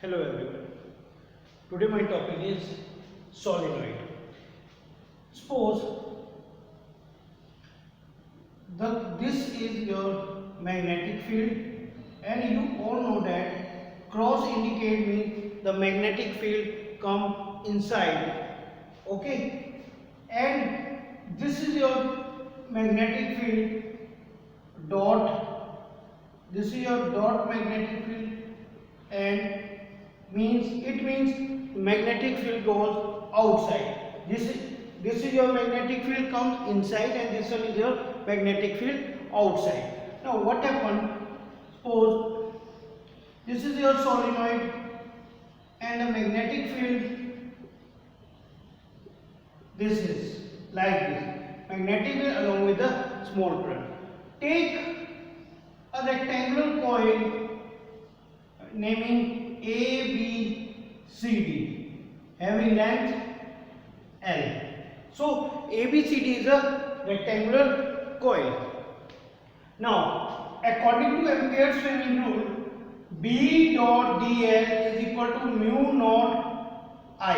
Hello everyone. Today my topic is solenoid. Suppose this is your magnetic field and you all know that cross indicate means the magnetic field come inside. Okay, and this is your magnetic field dot. This is your dot magnetic field and means magnetic field goes outside. This is your magnetic field comes inside and this one is your magnetic field outside. Now what happened? Suppose this is your solenoid and a magnetic field. This is like this. Magnetic field along with the small current. Take a rectangular coil naming ABCD having length L. So ABCD is a rectangular coil. Now according to Ampere's Fleming rule, B dot dl is equal to mu naught I.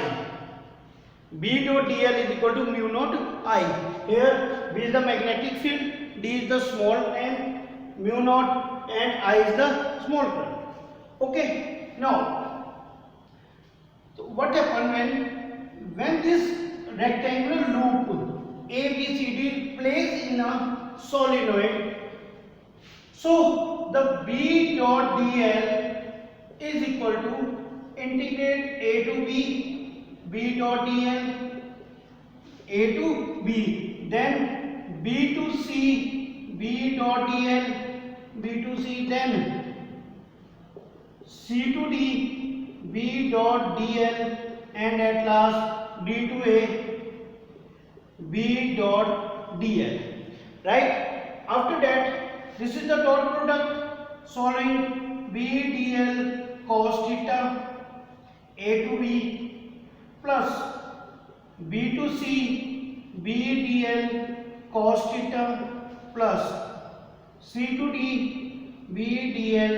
B dot dl is equal to mu naught I. Here B is the magnetic field, D is the small and mu naught and I is the small current. Okay, now so what happened when this rectangular loop ABCD placed in a solenoid? So the B dot dl is equal to integrate A to B dot dl, A to B, then B to C, B dot dl, B to C, then C to D, B dot dl, and at last D to A, B dot dl. Right? After that, this is the dot product solving B dl cos theta A to B plus B to C, B dl cos theta plus C to D, B dl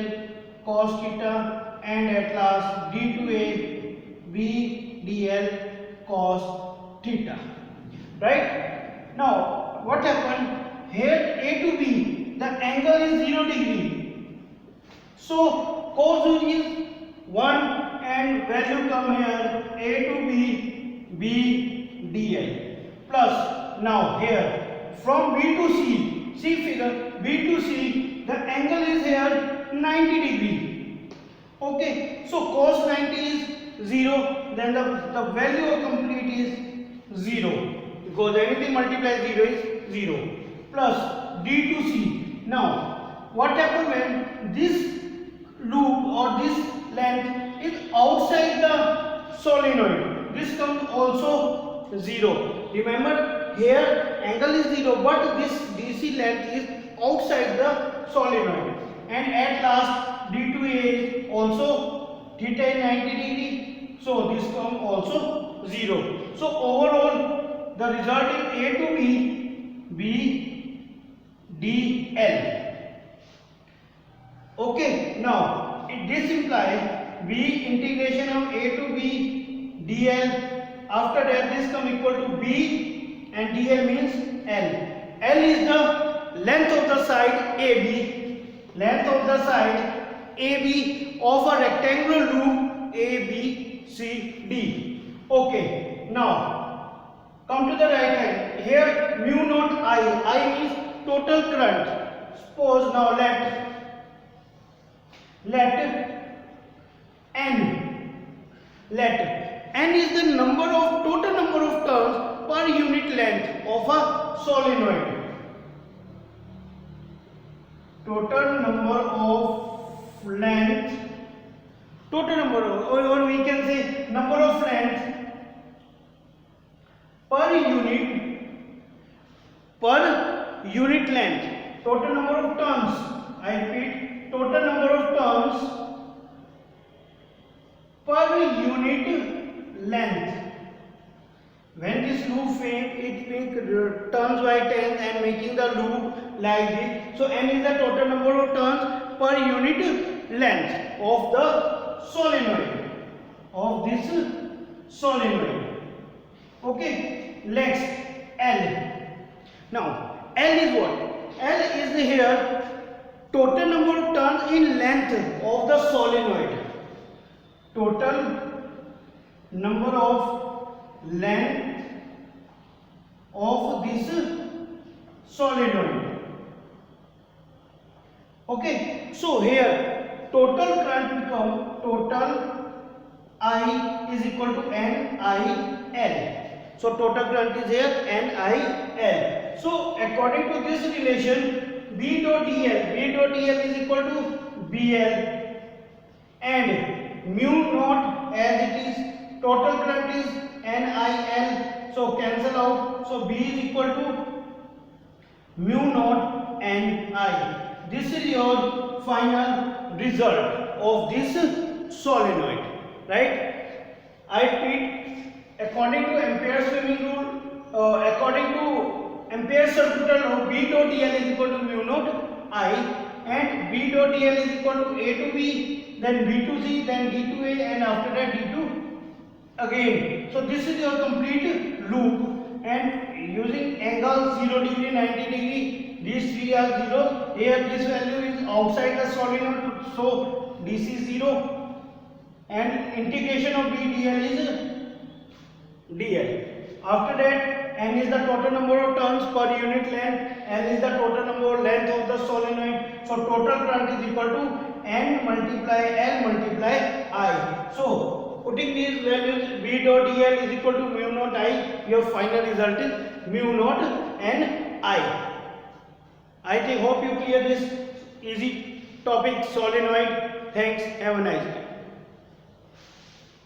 cos theta, and at last D to A, B dl cos theta. Right? Now what happened here? A to B, the angle is 0 degree. So cos is 1 and value come here A to B, B dl plus. Now here from B to C, see figure B to C, the angle is here 90 degree. Okay, so cos 90 is 0, then the value of complete is 0 because anything multiplies 0 is 0 plus D to C. Now what happens when this loop or this length is outside the solenoid? This comes also 0. Remember here angle is 0 but this DC length is outside the solenoid, and at last D to A is also theta is 90 degree, so this comes also 0. So overall the result is A to B, B dl. Okay, now this implies B integration of A to B dl. After that this comes equal to B and dl means L. L is the length of the side AB, length of the side AB of a rectangular loop ABCD. Okay, now come to the right hand. Here mu naught I means total current. Suppose now let N is the total number of turns per unit length of a solenoid. Total number of length, or we can say number of length per unit length. Total number of turns, I repeat, total number of turns per unit length. When this loop it turns by 10 and making the loop like this. So N is the total number of turns per unit length of the solenoid, of this solenoid. Okay, let's L. Now L is what? L is here total number of turns in length of the solenoid. Total number of length of this solenoid. Okay, so here total current become total I is equal to NIL. So total current is here NIL. So according to this relation, B dot dl is equal to BL, and mu naught, as it is total current is NIL, so cancel out. So B is equal to mu naught Ni. This is your final result of this solenoid, right? I repeat, according to Ampere's swimming rule, according to Ampere's circuital law, B dot dl is equal to mu naught I, and B dot dl is equal to A to B, then B to C, then D to A, and after that D to again. So this is your complete loop, and using angle 0 degree, 90 degree, these three are zeros. Here this value is outside the solenoid, so DC is 0, and integration of B dl is dl. After that, n is the total number of turns per unit length, L is the total number of length of the solenoid. So total current is equal to N multiply L multiply I. So putting these values, B dot dl is equal to mu naught I, your final result is mu naught N I. I hope you clear this easy topic solenoid. Thanks. Have a nice day.